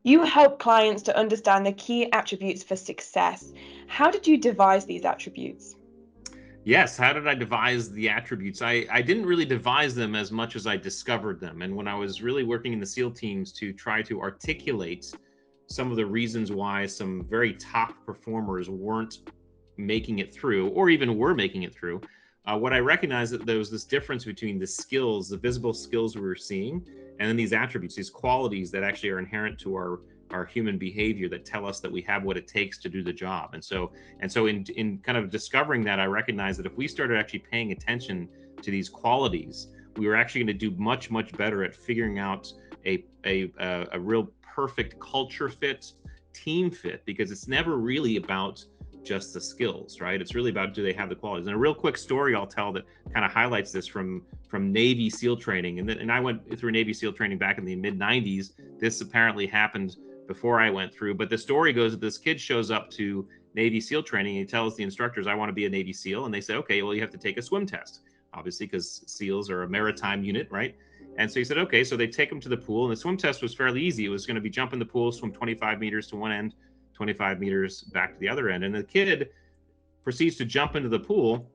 You help clients to understand the key attributes for success. How did you devise these attributes? Yes, how did I devise the attributes? I didn't really devise them as much as I discovered them. And when I was really working in the SEAL teams to try to articulate some of the reasons why some very top performers weren't making it through, or even were making it through, what I recognized that there was this difference between the skills, the visible skills we were seeing, and then these attributes, these qualities that actually are inherent to our human behavior that tell us that we have what it takes to do the job. And so in kind of discovering that, I recognized that if we started actually paying attention to these qualities, we were actually going to do much better at figuring out a real perfect culture fit, team fit, because it's never really about just the skills, right? It's really about, do they have the qualities? And a real quick story I'll tell that kind of highlights this from Navy SEAL training. And I went through Navy SEAL training back in the mid 90s. This apparently happened before I went through, but the story goes that this kid shows up to Navy SEAL training and he tells the instructors, I want to be a Navy SEAL. And they say, okay, well, you have to take a swim test, obviously, because SEALs are a maritime unit, right? And so he said, okay. So they take him to the pool, and the swim test was fairly easy. It was going to be jump in the pool, swim 25 meters to one end, 25 meters back to the other end. And the kid proceeds to jump into the pool.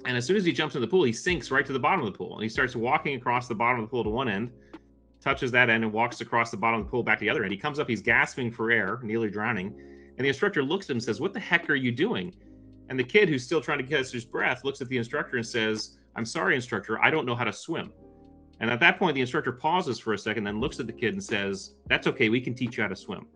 And as soon as he jumps into the pool, he sinks right to the bottom of the pool. And he starts walking across the bottom of the pool to one end, touches that end, and walks across the bottom of the pool back to the other end. He comes up, he's gasping for air, nearly drowning. And the instructor looks at him and says, what the heck are you doing? And the kid, who's still trying to catch his breath, looks at the instructor and says, I'm sorry, instructor, I don't know how to swim. And at that point, the instructor pauses for a second, then looks at the kid and says, that's okay, we can teach you how to swim.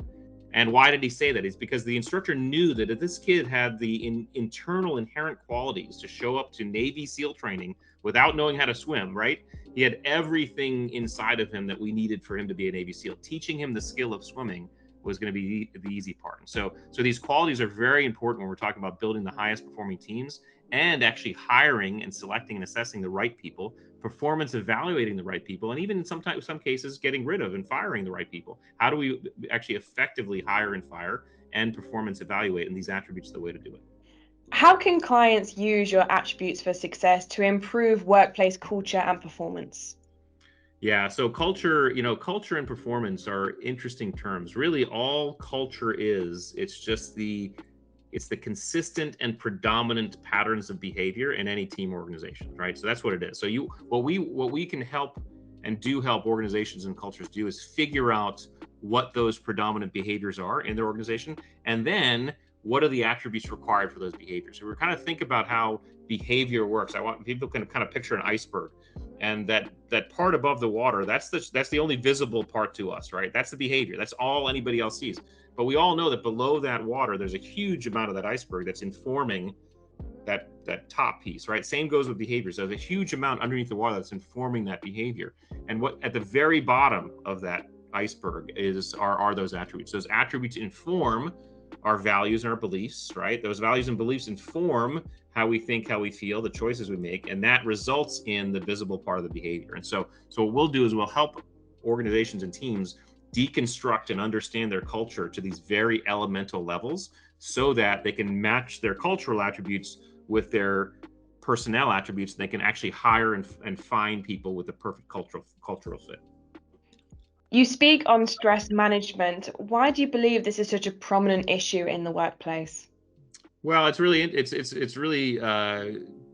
And why did he say that? It's because the instructor knew that if this kid had the internal inherent qualities to show up to Navy SEAL training without knowing how to swim, right? He had everything inside of him that we needed for him to be a Navy SEAL. Teaching him the skill of swimming was going to be the easy part. And so these qualities are very important when we're talking about building the highest performing teams and actually hiring and selecting and assessing the right people, performance evaluating the right people, and even in some cases getting rid of and firing the right people. How do we actually effectively hire and fire and performance evaluate? And these attributes are the way to do it. How can clients use your attributes for success to improve workplace culture and performance? Yeah, so culture, culture and performance are interesting terms. Really, all culture is, it's the consistent and predominant patterns of behavior in any team organization, right? So that's what it is. So what we can help and do help organizations and cultures do is figure out what those predominant behaviors are in their organization, and then what are the attributes required for those behaviors. So we're kind of think about how behavior works. I want people can kind of picture an iceberg, and that part above the water, that's the only visible part to us, right? That's the behavior. That's all anybody else sees. But we all know that below that water, there's a huge amount of that iceberg that's informing that top piece, right? Same goes with behavior. So there's a huge amount underneath the water that's informing that behavior. And what at the very bottom of that iceberg are those attributes. Those attributes inform our values and our beliefs, right? Those values and beliefs inform how we think, how we feel, the choices we make, and that results in the visible part of the behavior. And so what we'll do is we'll help organizations and teams deconstruct and understand their culture to these very elemental levels so that they can match their cultural attributes with their personnel attributes. They can actually hire and find people with the perfect cultural fit. You speak on stress management. Why do you believe this is such a prominent issue in the workplace? Well, it's really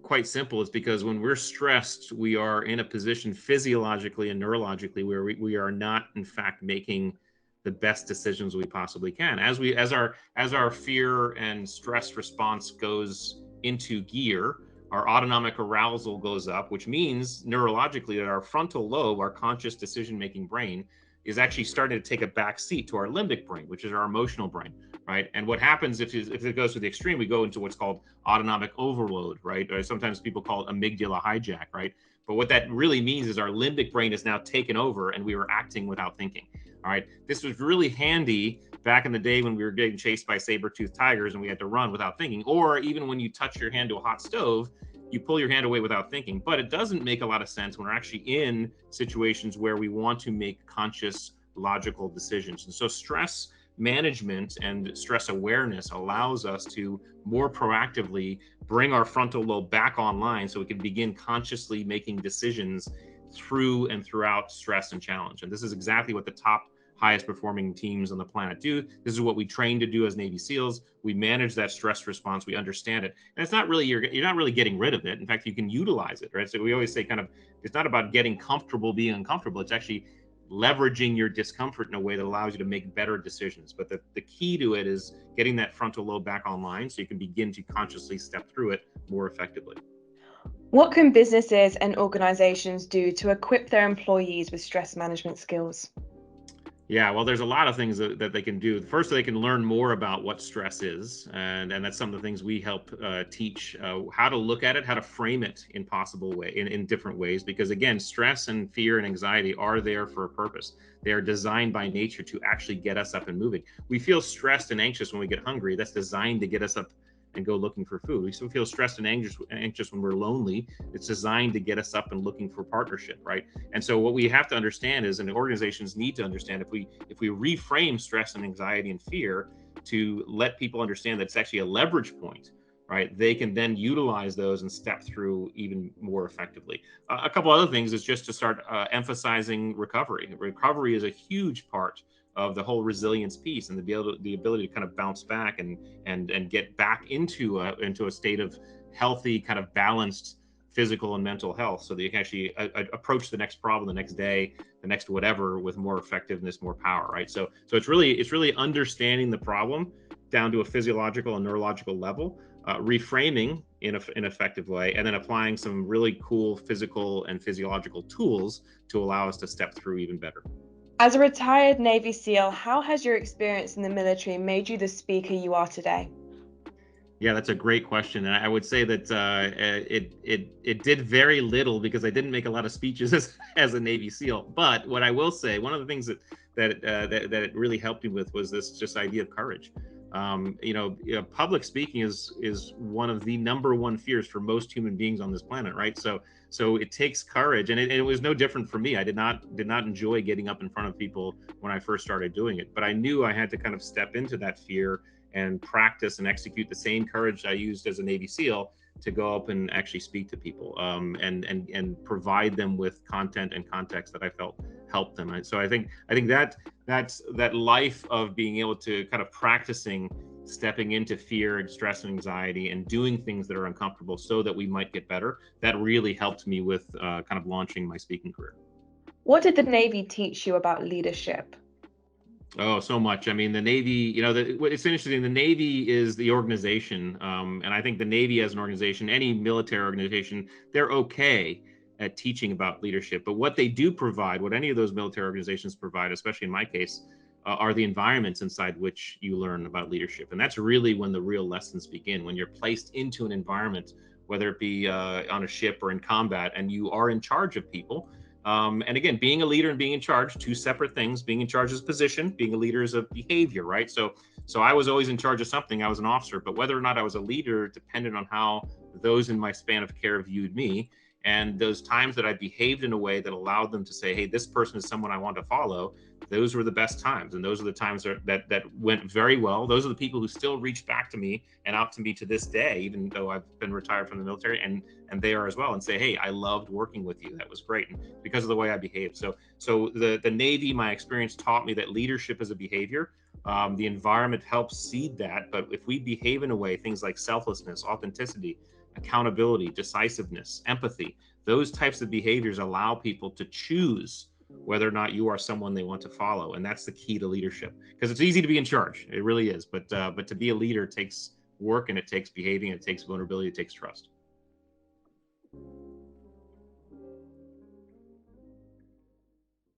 quite simple. It's because when we're stressed, we are in a position physiologically and neurologically where we are not, in fact, making the best decisions we possibly can. As our fear and stress response goes into gear, our autonomic arousal goes up, which means neurologically that our frontal lobe, our conscious decision-making brain, is actually starting to take a back seat to our limbic brain, which is our emotional brain, right? And what happens if it goes to the extreme, we go into what's called autonomic overload, right? Or sometimes people call it amygdala hijack, right? But what that really means is our limbic brain is now taken over and we are acting without thinking. All right. This was really handy back in the day when we were getting chased by saber-toothed tigers and we had to run without thinking, or even when you touch your hand to a hot stove, you pull your hand away without thinking. But it doesn't make a lot of sense when we're actually in situations where we want to make conscious, logical decisions. And so stress management and stress awareness allows us to more proactively bring our frontal lobe back online so we can begin consciously making decisions through and throughout stress and challenge. And this is exactly what the top highest performing teams on the planet do. This is what we train to do as Navy SEALs. We manage that stress response. We understand it. And it's not really, you're not really getting rid of it. In fact, you can utilize it, right? So we always say kind of, it's not about getting comfortable being uncomfortable. It's actually leveraging your discomfort in a way that allows you to make better decisions. But the key to it is getting that frontal lobe back online so you can begin to consciously step through it more effectively. What can businesses and organizations do to equip their employees with stress management skills? Yeah, well, there's a lot of things that they can do. First, they can learn more about what stress is, and that's some of the things we help teach how to look at it, how to frame it in possible way, in different ways. Because again, stress and fear and anxiety are there for a purpose. They are designed by nature to actually get us up and moving. We feel stressed and anxious when we get hungry. That's designed to get us up and go looking for food. We still feel stressed and anxious when we're lonely. It's designed to get us up and looking for partnership, right? And so what we have to understand is, and the organizations need to understand, if we reframe stress and anxiety and fear to let people understand that it's actually a leverage point, right? They can then utilize those and step through even more effectively. A couple other things is just to start emphasizing recovery. Recovery is a huge part of the whole resilience piece, and the ability to kind of bounce back and get back into a state of healthy, kind of balanced physical and mental health, so that you can actually approach the next problem, the next day, the next whatever, with more effectiveness, more power, right? So it's really understanding the problem down to a physiological and neurological level, reframing in an effective way, and then applying some really cool physical and physiological tools to allow us to step through even better. As a retired Navy SEAL, how has your experience in the military made you the speaker you are today? Yeah, that's a great question, and I would say that it did very little because I didn't make a lot of speeches as a Navy SEAL. But what I will say, one of the things that it really helped me with was this just idea of courage. Public speaking is one of the number one fears for most human beings on this planet, right? So it takes courage, and it was no different for me. I did not enjoy getting up in front of people when I first started doing it, but I knew I had to kind of step into that fear and practice and execute the same courage I used as a Navy SEAL to go up and actually speak to people, and provide them with content and context that I felt helped them. And so I think that life of being able to kind of practicing stepping into fear and stress and anxiety and doing things that are uncomfortable so that we might get better, that really helped me with kind of launching my speaking career. What did the Navy teach you about leadership? Oh, so much. I mean, the Navy, it's interesting. The Navy is the organization. And I think the Navy as an organization, any military organization, they're okay at teaching about leadership. But what they do provide, what any of those military organizations provide, especially in my case, are the environments inside which you learn about leadership. And that's really when the real lessons begin, when you're placed into an environment, whether it be on a ship or in combat, and you are in charge of people. And again, being a leader and being in charge, two separate things. Being in charge is a position, being a leader is a behavior, right? So I was always in charge of something. I was an officer, but whether or not I was a leader depended on how those in my span of care viewed me. And those times that I behaved in a way that allowed them to say, hey, this person is someone I want to follow, those were the best times. And those are the times that went very well. Those are the people who still reach back to me and out to me to this day, even though I've been retired from the military, and they are as well, and say, hey, I loved working with you. That was great. And because of the way I behaved. So the Navy, my experience taught me that leadership is a behavior. The environment helps seed that. But if we behave in a way, things like selflessness, authenticity, accountability, decisiveness, empathy, those types of behaviors allow people to choose whether or not you are someone they want to follow. And that's the key to leadership, because it's easy to be in charge. It really is. But to be a leader takes work, and it takes behaving, it takes vulnerability, it takes trust.